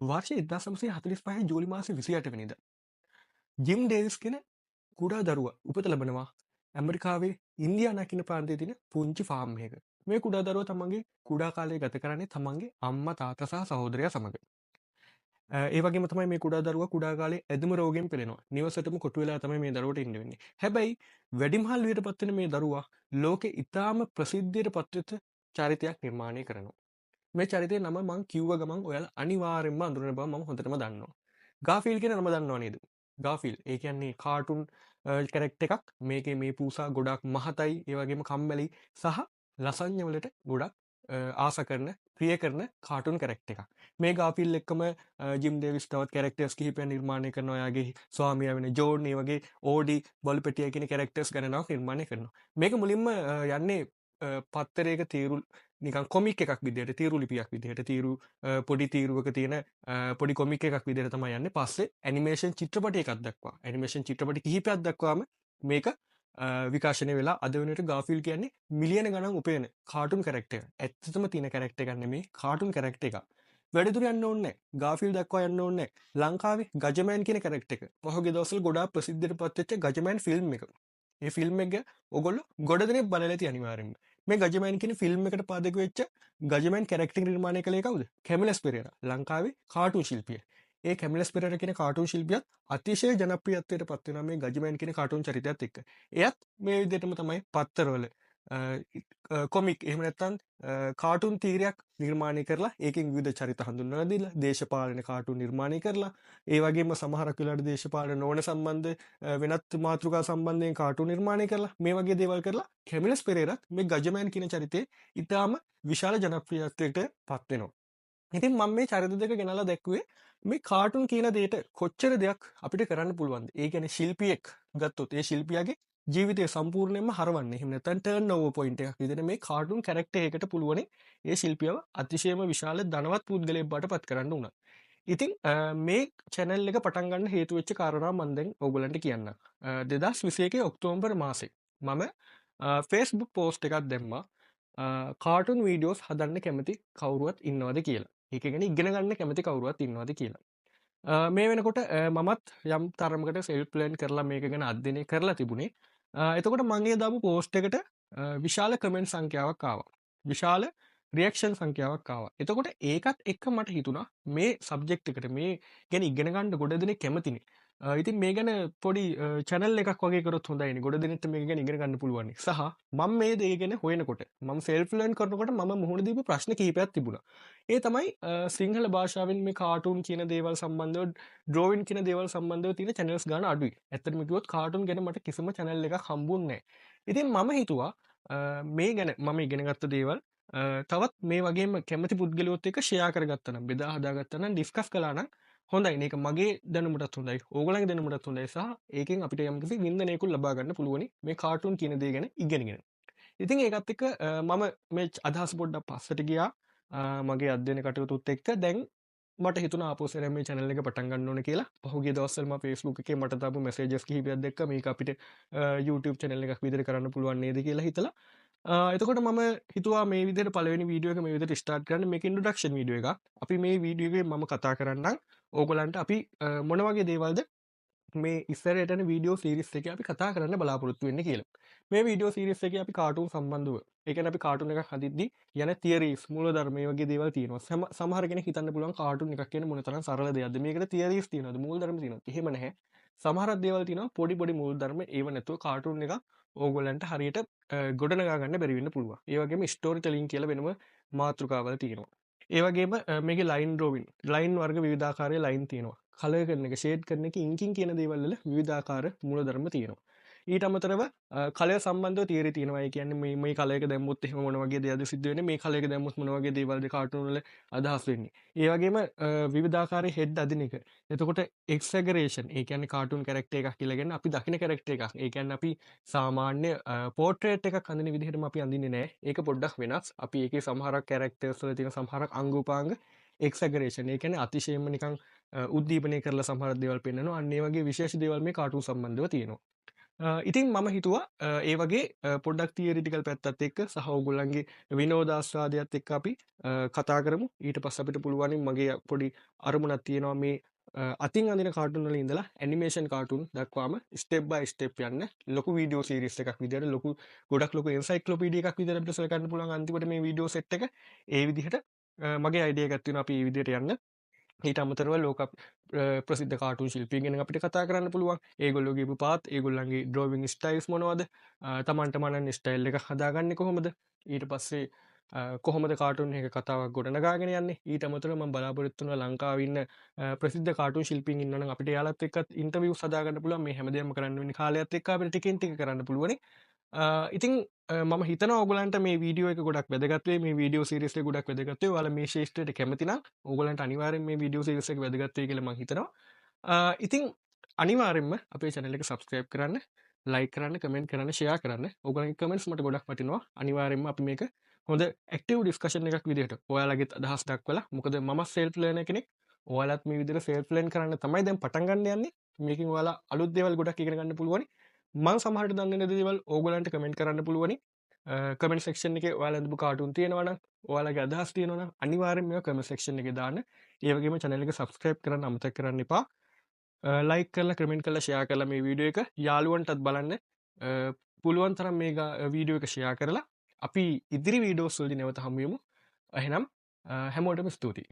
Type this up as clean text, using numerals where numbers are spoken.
වර්ෂ 1945 ජූලි මාසේ 28 වෙනිදා ජිම් ඩේවිස් කියන කුඩා දරුවා උපත ලබනවා ඇමරිකාවේ ඉන්දියානා කියන ප්‍රාන්තයේ තියෙන පුංචි ෆාම් එකක. මේ කුඩා දරුවා තමන්ගේ කුඩා කාලය ගත කරන්නේ තමන්ගේ අම්මා තාත්තා සහ සහෝදරයා සමග. ඒ වගේම තමයි මේ කුඩා දරුවා කුඩා කාලේ ඇදුම රෝගයෙන් පෙළෙනවා. නිවසටම කොටු වෙලා තමයි මේ දරුවට ඉන්න වෙන්නේ. හැබැයි වැඩිමහල් වියට පත් වෙන මේ දරුවා ලෝකේ ඉතාම ප්‍රසිද්ධියට පත්වෙච්ච චරිතයක් නිර්මාණය කරනවා. මේ චරිතයේ නම මං කිව්ව ගමන් ඔයාලා අනිවාර්යෙන්ම අඳුරන බව මම හොඳටම දන්නවා. ගාෆීල් කියන නම දන්නව නේද? ගාෆීල් ඒ කියන්නේ කාටුන් කැරක්ටර් එකක්. මේකේ මේ පූසා ගොඩක් මහතයි, ඒ වගේම කම්මැලි සහ ලසඤ්ඤ වලට ගොඩක් ආස කරන, ප්‍රිය කරන කාටුන් කැරක්ටර් එකක්. මේ ගාෆීල් එක්කම ජිම් ඩේවිස් තවත් කැරක්ටර්ස් කිහිපයක් නිර්මාණය කරනවා. එයාගේ ස්වාමියා වෙන ජෝන්, ඒ වගේ ඕඩි, බොල්පෙටියා කියන කැරක්ටර්ස් ගණනාවක් නිර්මාණය කරනවා. මේක මුලින්ම යන්නේ පත්තරයක තීරු නිකන් කොමික් එකක් විදිහට, තීරු ලිපියක් විදිහට, තීරු පොඩි තීරුවක තියෙන පොඩි කොමික් එකක් විදිහට තමයි යන්නේ. පස්සේ ඇනිමේෂන් චිත්‍රපට එකක් දක්වා, ඇනිමේෂන් චිත්‍රපට කිහිපයක් දක්වාම මේක විකාශනය වෙලා අද වෙනට ගාෆිල් කියන්නේ මිලියන ගණන් උපයන කාටුන් කැරක්ටර් එකක්. ඇත්තටම තියෙන කැරක්ටර් එකක් නෙමෙයි, කාටුන් කැරක්ටර් එකක්. වැඩිදුර යන්න ඕනේ නැහැ. ගාෆිල් දක්වා යන්න ඕනේ නැහැ. ලංකාවේ ගජමෑන් කියන කැරක්ටර් එක. පහුගිය දවස්වල ගොඩාක් ප්‍රසිද්ධියට පත් වෙච්ච ගජමෑන් ෆිල්ම් එක. ඒ ෆිල්ම් එක ඔයගොල්ලෝ ගොඩ දෙනෙක් බලලා ඇති අනිවාර්යෙන්ම. මේ ගජමෑන් කියන ෆිල්ම් එකට පාදක වෙච්ච ගජමෑන් කැරක්ටර් නිර්මාණය කළේ කවුද? කැමිලස් පෙරේරා. ලංකාවේ කාටුන් ශිල්පියෙක්. ඒ කැමිලස් පෙරේරා කියන කාටුන් ශිල්පියාත් අතිශය ජනප්‍රියත්වයට පත් වෙනවා මේ ගජමෑන් කියන කාටුන් චරිතයත් එක්ක. එයත් මේ විදිහටම තමයි පත්තරවල කොමික් එහෙම නැත්නම් කාටුන් තීරයක් නිර්මාණය කරලා ඒකෙන් විවිධ චරිත හඳුන්වලා දීලා දේශපාලන කාටුන් නිර්මාණය කරලා ඒ වගේම සමහරක් වෙලාවට දේශපාලන නොවන සම්බන්ධ වෙනත් මාතෘකා සම්බන්ධයෙන් කාටුන් නිර්මාණය කරලා මේ වගේ දේවල් කරලා කැමිලස් පෙරේරාත් මේ ගජමෑන් කියන චරිතේ ඉතාම විශාල ජනප්‍රියත්වයට පත් වෙනවා. ඉතින් මම මේ චරිත දෙක ගෙනලා දැක්ුවේ මේ කාටුන් කියන දෙයට කොච්චර දෙයක් අපිට කරන්න පුළුවන්ද? ඒ කියන්නේ ශිල්පියෙක් ගත්තොත් ඒ ශිල්පියාගේ ජීවිතය සම්පූර්ණයෙන්ම හරවන්න. එහෙම නැත්නම් ටර්න් ඕවර් පොයින්ට් එකක් විදිහට මේ කාටුන් කැරක්ටර් එකකට පුළුවන් ඒ ශිල්පියව අතිශයම විශාල ධනවත් පුද්ගලයෙක් බවට පත් කරන්න උනා. ඉතින් මේ channel එක පටන් ගන්න හේතු වෙච්ච කාරණා මම දැන් ඕගොල්ලන්ට කියන්නම්. 2021 ඔක්තෝබර් මාසේ මම Facebook post එකක් දැම්මා. කාටුන් වීඩියෝස් හදන්න කැමති කවුරුවත් ඉන්නවද කියලා. ඒක ගැන ඉගෙන ගන්න කැමති කවුරුවත් ඉන්නවද කියලා. මේ වෙනකොට මමත් යම් තරමකට සෙල්ෆ් ලර්න් කරලා මේක ගැන අධ්‍යයනය කරලා තිබුණේ. එතකොට මම ඒ දාපු පෝස්ට් එකට විශාල කමෙන්ට් සංඛ්‍යාවක් ආවා. විශාල රියැක්ෂන් සංඛ්‍යාවක් ආවා. එතකොට ඒකත් එක්ක මට හිතුණා මේ සබ්ජෙක්ට් එකට මේ ගැන ඉගෙන ගන්න ගොඩ දෙනෙක් කැමතිනේ. ඉතින් මේ ගැන පොඩි channel එකක් වගේ කරොත් හොඳයිනේ. ගොඩ දෙනෙක්ට මේක ගැන ඉගෙන ගන්න පුළුවන්. සහ මම මේ දේ ගැන හොයනකොට මම self learn කරනකොට මම මුහුණ දීපු ප්‍රශ්න කිහිපයක් තිබුණා. ඒ තමයි සිංහල භාෂාවෙන් මේ කාටුන් කියන දේවල් සම්බන්ධව ඩ්‍රෝවින් කියන දේවල් සම්බන්ධව තියෙන channels ගාන අඩුයි. ඇත්තටම කිව්වොත් කාටුන් ගැන මට කිසිම channel එකක් හම්බුන්නේ නැහැ. ඉතින් මම හිතුවා මේ ගැන මම ඉගෙන ගත්ත දේවල් තවත් මේ වගේම කැමති පුද්ගලයොත් එක්ක ෂෙයා කරගත්තා නම් බෙදා හදාගත්තා නම් ඩිස්කස් කළා නම් හොඳයි. මේක මගේ දැනුමටත් හොඳයි. ඕගොල්ලන්ගේ දැනුමටත් හොඳයි. සහ ඒකෙන් අපිට යම්කිසි වින්දනයකුත් ලබා ගන්න පුළුවනි මේ කාටුන් කියන දේ ගැන ඉගෙනගෙන. ඉතින් ඒකත් එක්ක මම මේ අදහස් පොඩ්ඩක් පස්සට ගියා. මගේ අධ්‍යයන කටයුතුත් එක්ක දැන් මට හිතුණා ආපහු සරම මේ channel එක පටන් ගන්න ඕනේ කියලා. පහුගිය දවස්වල මම Facebook එකේ මට දාපු messages කිහිපයක් දැක්ක මේක අපිට YouTube channel එකක් විදිහට කරන්න පුළුවන් නේද කියලා හිතලා. එතකොට මම හිතුවා මේ විදිහට පළවෙනි වීඩියෝ එක මේ විදිහට start කරන්න. මේක introduction වීඩියෝ එකක්. අපි මේ වීඩියෝ එකේ මම කතා කරන්නම් ඕගොල්ලන්ට අපි මොන වගේ දේවල්ද මේ ඉස්සරහට යන වීඩියෝ සීරීස් එකේ අපි කතා කරන්න බලාපොරොත්තු වෙන්නේ කියලා. මේ වීඩියෝ සීරීස් එකේ අපි කාටුන් සම්බන්ධව, ඒ කියන්නේ අපි කාටුන් එකක් හදිද්දී යන තියරිස්, මූලධර්ම මේ වගේ දේවල් තියෙනවා. සමහර කෙනෙක් හිතන්න පුළුවන් කාටුන් එකක් කියන්නේ මොන තරම් සරල දෙයක්ද. මේකට තියරිස් තියෙනවද, මූලධර්ම තියෙනවද? එහෙම නැහැ. සමහරක් දේවල් තියෙනවා පොඩි පොඩි මූලධර්ම. ඒව නැතුව කාටුන් එකක් ඕගොල්ලන්ට හරියට ගොඩනගා ගන්න බැරි වෙන්න පුළුවන්. ඒ වගේම ස්ටෝරි ටෙලිං කියලා වෙනම මාතෘකාවල් තියෙනවා. ඒ වගේම මේකේ ලයින් ඩ්‍රෝවින්, ලයින් වර්ග විවිධාකාරයේ ලයින් තියෙනවා. කලර් කරන එක, ෂේඩ් කරන එක, ඉන්කින් කියන දේවල් වල විවිධාකාර මූලධර්ම තියෙනවා. ඊට අමතරව කලර් සම්බන්ධව තියරි තියෙනවා. ඒ කියන්නේ මේ කලර් එක දැම්මොත් එහෙම මොන වගේ දේවල්ද සිද්ධ වෙන්නේ, මේ කලර් එක දැම්මොත් මොන වගේ දේවල්ද කාටුන් වල අදහස් වෙන්නේ. ඒ වගේම විවිධාකාරයේ හෙඩ් අදින එක. එතකොට එක්සැගරේෂන්, ඒ කියන්නේ කාටුන් කැරක්ටර් එකක් කියලා කියන්නේ අපි දකින කැරක්ටර් එකක්. ඒ කියන්නේ අපි සාමාන්‍ය පෝර්ට්‍රේට් එකක් අඳින විදිහටම අපි අඳින්නේ නැහැ. ඒක පොඩ්ඩක් වෙනස්. අපි ඒකේ සමහරක් කැරක්ටර්ස් වල තියෙන සමහරක් අංග උපාංග එක්සැගරේෂන්, ඒ කියන්නේ අතිශයින්ම නිකන් උද්දීපනය කරලා සමහර දේවල් පෙන්වනවා. අන්න ඒ වගේ විශේෂ දේවල් මේ කාටුන් සම්බන්ධව තියෙනවා. ඉතින් මම හිතුවා ඒ වගේ පොඩ්ඩක් තියරිටිකල් පැත්තත් එක්ක සහ ඔයගොල්ලන්ගේ විනෝදාස්වාදයත් එක්ක අපි කතා කරමු. ඊට පස්සේ අපිට පුළුවන් මගේ පොඩි අරමුණක් තියෙනවා මේ අතින් අඳින කාටුන් වල ඉඳලා ඇනිමේෂන් කාටුන් දක්වාම ස්ටෙප් බයි ස්ටෙප් යන්න ලොකු වීඩියෝ සීරීස් එකක් විදියට ගොඩක් ලොකු එන්සයික්ලෝපීඩියා එකක් විදියට අපිට සලකන්න පුළුවන් අන්තිමට මේ වීඩියෝ සෙට් එක ඒ විදිහට මගේ අයිඩියා එකක් තියෙනවා අපි මේ විදිහට යන්න. ඊට අමතරව ලෝක ප්‍රසිද්ධ කාටුන් ශිල්පී ගැන අපිට කතා කරන්න පුළුවන්. ඒගොල්ලෝගේ පාත් ඒගොල්ලන්ගේ ඩ්‍රෝවිං ස්ටයිල්ස් මොනවද, තමන්ට මනන් ස්ටයිල් එක හදාගන්නේ කොහොමද, ඊට පස්සේ කොහොමද කාටුන් එක කතාවක් ගොඩනගාගෙන යන්නේ. ඊට අමතරව මම බලාපොරොත්තු වෙනවා ලංකාවේ ඉන්න ප්‍රසිද්ධ කාටුන් ශිල්පීන් ඉන්නවනම් අපිට යාලත් එක්කත් ඉන්ටර්විව්ස් හදාගන්න පුළුවන්. මේ හැමදේම කරන්න වෙන්නේ කාලයත් එක්ක අපිට ටිකෙන් ටික කරන්න පුළුවනි. ඉතින් මම හිතන ඔගලන්ට මේ වීඩියෝ එක ගොඩක් වැදගත්වේ මේ වීඩියෝ සිරිස් එක ගොඩක් වැදගත්වේ. ඔයාලා මේ ශේෂ්ත්‍රයට කැමති නම් ඕගලන්ට අනිවාර්යෙන් මේ වීඩියෝ සිරිස් එක වැදගත් වෙයි කියලා මම හිතනවා. ඉතින් අනිවාර්යෙන්ම අපේ channel එක subscribe කරන්න, like කරන්න, comment කරන්න, share කරන්න. ඔයගොල්ලන්ගේ comments මට ගොඩක් වටිනවා. අනිවාර්යෙන්ම අපි මේක හොඳ active discussion එකක් විදිහට ඔයාලගෙත් අදහස් දක්වලා, මොකද මම self learner කෙනෙක්. ඔයාලත් මේ විදිහට self learn කරන්න තමයි දැන් පටන් ගන්න යන්නේ. මේකෙන් ඔයාලා අලුත් දේවල් ගොඩක් ඉගෙන ගන්න පුළුවනි. මං සමහරට දන්නේ නැති දේවල් ඕගොල්ලන්ට කමෙන්ට් කරන්න පුළුවනි. කමෙන්ට් සෙක්ෂන් එකේ ඔයාලා අඳපු කාටුන් තියෙනවා නම්, ඔයාලගේ අදහස් තියෙනවා නම් අනිවාර්යෙන්ම මේවා කමෙන්ට් සෙක්ෂන් එකේ දාන්න. ඒ වගේම channel එක subscribe කරන්න අමතක කරන්න එපා. like කරලා, comment කරලා, share කරලා මේ වීඩියෝ එක යාළුවන්ටත් බලන්න. පුළුවන් තරම් මේ වීඩියෝ එක share කරලා අපි ඉදිරි වීඩියෝස් වලදී නැවත හමු වෙමු. එහෙනම් හැමෝටම ස්තුතියි.